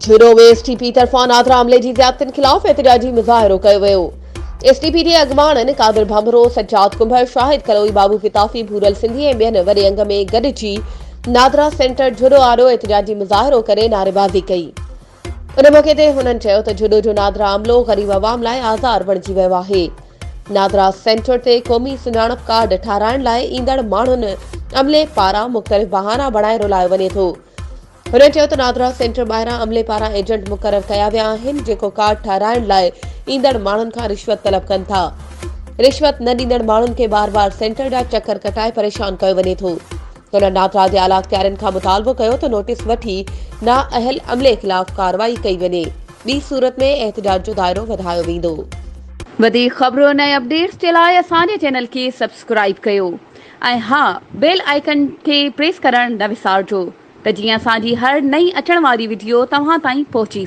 झूरो में एसटीपी तरफ़ां नादरा अमले जी ज़ियादतियुनि ख़िलाफ़ एहतजाजी मुज़ाहिरो कयो वियो। एसटीपी जे अॻुवाणनि कादिर भंभरो, सज्जाद कुंभर, शाहिद कलोई, बाबू किताफ़ी, भूरल सिंधी ऐं ॿियनि वॾे अंग में गॾिजी नादरा सेंटर झूरो आॾो एहतजाजी मुज़ाहिरो करे नारेबाज़ी कई। उन मौक़े ते हुननि चयो त झूरो जो नादरा अमलो ग़रीब अवाम लाइ आज़ार बणिजी वियो आहे। नादरा सेंटर ते क़ौमी सुञाणप कार्ड ठाराइण लाइ ईंदड़ माण्हुनि अमले पारां मुख़्तलिफ़ बहाना बणाए रुलायो वञे थो। हुननि चयो त नादरा सेंटर ॿाहिरां अमले पारां एजेंट मुक़रर कया विया आहिनि जेको कार्ड ठाराइण लाइ ईंदड़ माण्हुनि खां रिश्वत तलब कनि था। रिश्वत न ॾींदड़ माण्हुनि खे बार बार सेंटर जा चकर कटाए परेशान कयो वञे थो। हुननि नादरा जे आला अख़्तियारनि खां मुतालबो कयो त नोटिस वठी नाअहल अमले ख़िलाफ़ कार्रवाई कई वञे। ॿी सूरत में एहतजाज जो दायरो वधायो वेंदो। वधीक ख़बरुनि ऐं अपडेट्स जे लाइ असांजे चैनल खे सब्सक्राइब कयो ऐं हा बेल आइकन खे प्रेस करणु न विसारिजो त जीअं असांजी हर नई अचण वारी वीडियो तव्हां ताईं पहुची सघे।